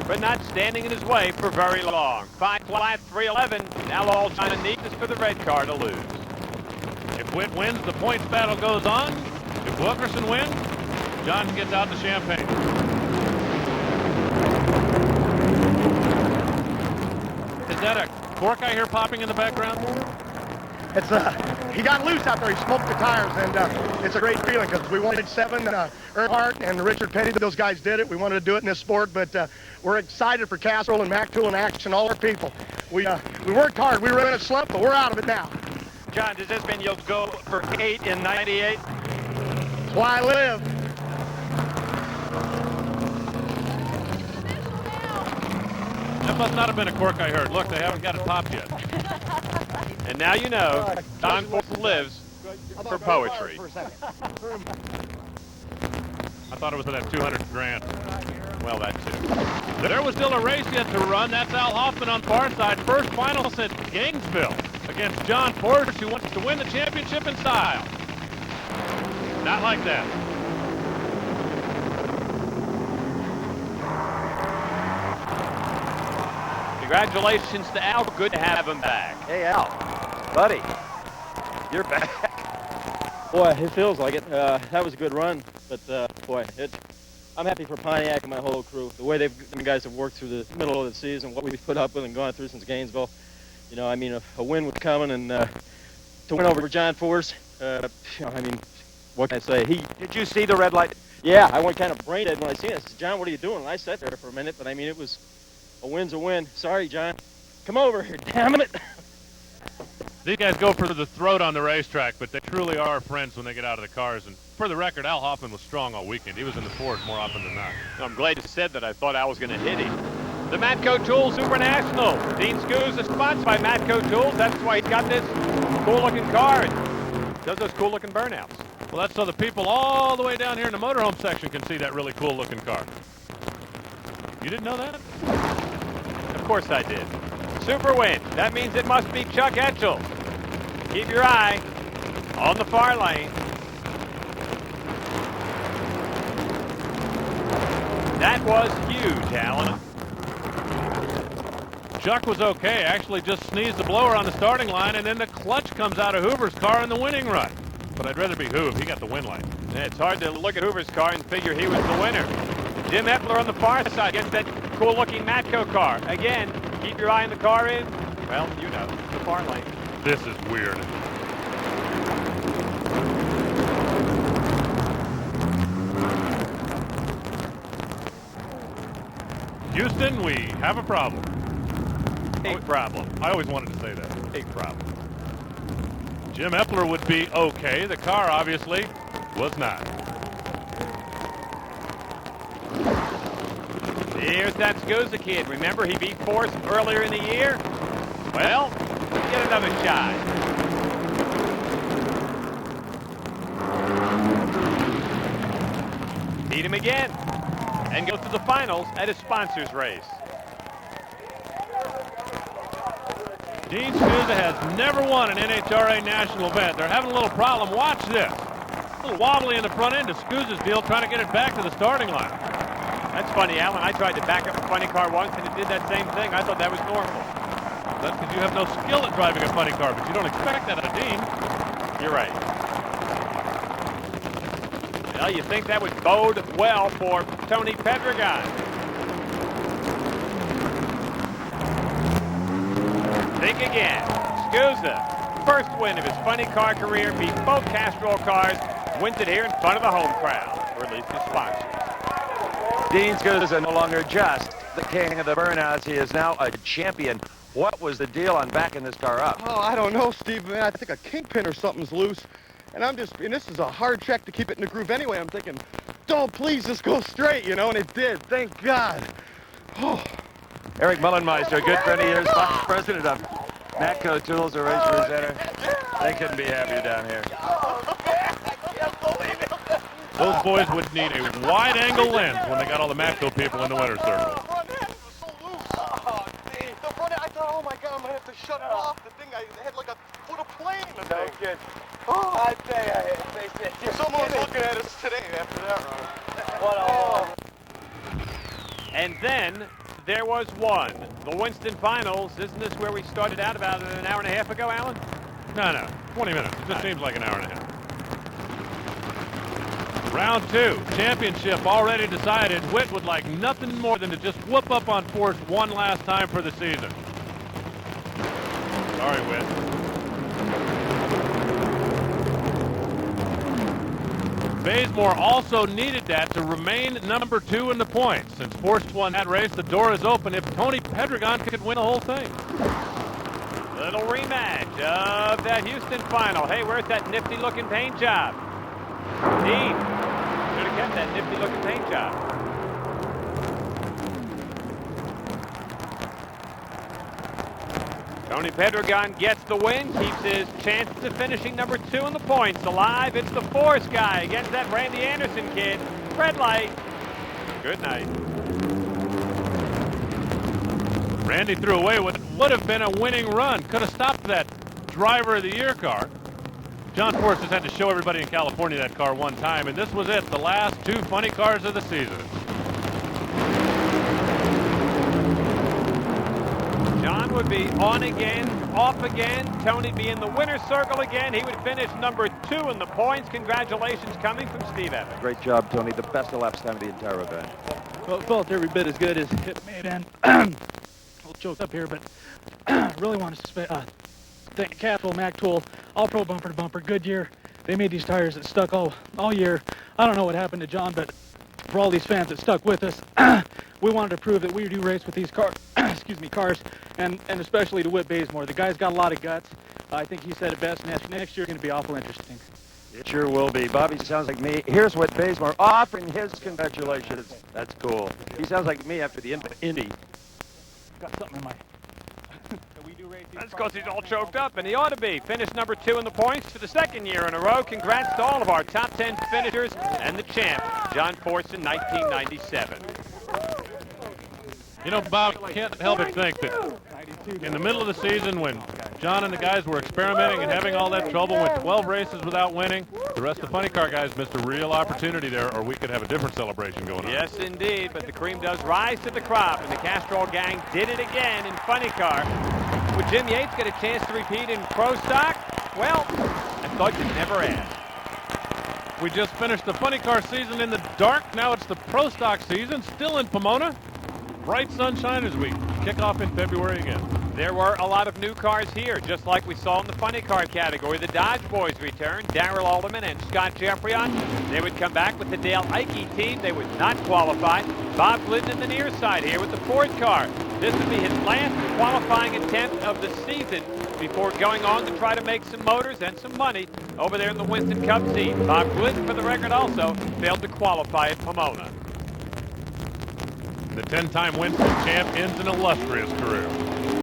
but not standing in his way for very long. 5-3-11. Now all China needs is for the red car to lose. If Witt wins, the points battle goes on. If Wilkerson wins, John gets out the champagne. Is that a cork I hear popping in the background? It's he got loose out there. He smoked the tires, and it's a great feeling because we wanted 7. Earnhardt and Richard Petty, those guys did it. We wanted to do it in this sport, but we're excited for Casserole and Matco and Action, all our people. We worked hard. We were in a slump, but we're out of it now. John, does this mean you'll go for 8 in 98? That's why I live. That must not have been a cork I heard. Look, they haven't got it popped yet. And now you know, John Force lives for poetry. I thought it was that 200 grand. Well, that too. There was still a race yet to run. That's Al Hofmann on far side. First final since Gainesville against John Force, who wants to win the championship in style. Not like that. Congratulations to Al. Good to have him back. Hey, Al, buddy, you're back. Boy, it feels like it. That was a good run, but boy, I'm happy for Pontiac and my whole crew. The way the guys have worked through the middle of the season, what we've put up with and gone through since Gainesville. You know, I mean, a win was coming, and to win over John Force, I mean, what can I say? Did you see the red light? Yeah, I went kind of brain dead when I seen it. I said, John, what are you doing? And I sat there for a minute, but I mean, it was a win's a win. Sorry, John. Come over here, damn it. These guys go for the throat on the racetrack, but they truly are friends when they get out of the cars. And for the record, Al Hofmann was strong all weekend. He was in the fours more often than not. I'm glad you said that. I thought Al was going to hit him. The Matco Tools SuperNationals. Dean Skuza is sponsored by Matco Tools. That's why he's got this cool-looking car and does those cool-looking burnouts. Well, that's so the people all the way down here in the motorhome section can see that really cool-looking car. You didn't know that? Of course I did. Super win. That means it must be Chuck Etchells. Keep your eye on the far lane. That was huge, Alan. Chuck was okay. Actually just sneezed the blower on the starting line, and then the clutch comes out of Hoover's car in the winning run. But I'd rather be Hoove. He got the win lane. Yeah, it's hard to look at Hoover's car and figure he was the winner. Jim Epler on the far side against that cool-looking Matco car. Again, keep your eye on the car in, well, you know, the far lane. This is weird. Houston, we have a problem. Big problem. I always wanted to say that. Big problem. Jim Epler would be okay. The car obviously was not. Here's that Skuza kid. Remember he beat Force earlier in the year? Well, let's get another shot. Beat him again and go to the finals at his sponsors race. Dean Skuza has never won an NHRA national event. They're having a little problem. Watch this. A little wobbly in the front end of Skuza's deal, trying to get it back to the starting line. That's funny, Alan. I tried to back up a funny car once and it did that same thing. I thought that was normal. That's because you have no skill at driving a funny car, but you don't expect that out of Dean. You're right. Well, you think that would bode well for Tony Pedregon. Think again. Skuza, first win of his funny car career, beat both Castrol cars, wins it here in front of the home crowd, or at least his sponsors. Dean Skuza no longer just the king of the burnouts. He is now a champion. What was the deal on backing this car up? Oh, I don't know, Steve, man. I think a kingpin or something's loose. And this is a hard check to keep it in the groove anyway. I'm thinking, don't please just go straight, you know, and it did. Thank God. Oh. Eric Mullenmeister, a good friend of yours, vice president of Matco Tools, a race presenter. They couldn't be happier down here. Those boys would need a wide-angle lens when they got all the Matco people in the winner's circle. The front end was so loose. Oh, the front end, I thought, oh my God, I'm going to have to shut it off. The thing, I had like a foot of plane in the thing. Oh, I tell you, someone was looking at us today after that run. And then there was one. The Winston Finals. Isn't this where we started out about an hour and a half ago, Alan? No, 20 minutes. It just seems like an hour and a half. Round 2, championship already decided. Witt would like nothing more than to just whoop up on Force one last time for the season. Sorry, Witt. Bazemore also needed that to remain number 2 in the points. Since Force won that race, the door is open if Tony Pedregon could win the whole thing. Little rematch of that Houston final. Hey, where's that nifty-looking paint job? Dean, should have kept that nifty-looking paint job. Tony Pedregon gets the win, keeps his chances of finishing number 2 in the points alive. It's the Force guy against that Randy Anderson kid. Red light. Good night. Randy threw away what would have been a winning run. Could have stopped that driver of the year car. John Force has had to show everybody in California that car one time, and this was it, the last 2 funny cars of the season. John would be on again, off again. Tony be in the winner's circle again. He would finish number 2 in the points. Congratulations coming from Steve Evans. Great job, Tony. The best elapsed time of the entire event. Well, it felt every bit as good as it made, and a little choked up here, but really want to thank Capital, Mac Tool, All Pro Bumper to Bumper, Goodyear. They made these tires that stuck all year. I don't know what happened to John, but for all these fans that stuck with us, we wanted to prove that we do race with these cars, cars, and especially to Whit Bazemore. The guy's got a lot of guts. I think he said it best. Next year is going to be awful interesting. It sure will be. Bobby sounds like me. Here's what Bazemore offering his congratulations. That's cool. He sounds like me after the Indy. Got something in my... That's because he's all choked up, and he ought to be. Finished number 2 in the points for the 2nd year in a row. Congrats to all of our top 10 finishers and the champ, John Force, in 1997. You know, Bob, I can't help but think that in the middle of the season when John and the guys were experimenting and having all that trouble, went 12 races without winning, the rest of the funny car guys missed a real opportunity there, or we could have a different celebration going on. Yes, indeed, but the cream does rise to the crop, and the Castrol gang did it again in funny car. Would Jim Yates get a chance to repeat in pro stock? Well, I thought you'd never ask. We just finished the funny car season in the dark. Now it's the pro stock season, still in Pomona. Bright sunshine as we kick off in February again. There were a lot of new cars here, just like we saw in the funny car category. The Dodge boys returned, Darrell Alderman and Scott Jeffreyon. They would come back with the Dale Ike team. They would not qualify. Bob Glidden in the near side here with the Ford car. This would be his last qualifying attempt of the season before going on to try to make some motors and some money over there in the Winston Cup team. Bob Glidden, for the record, also failed to qualify at Pomona. The 10-time Winston champ ends an illustrious career.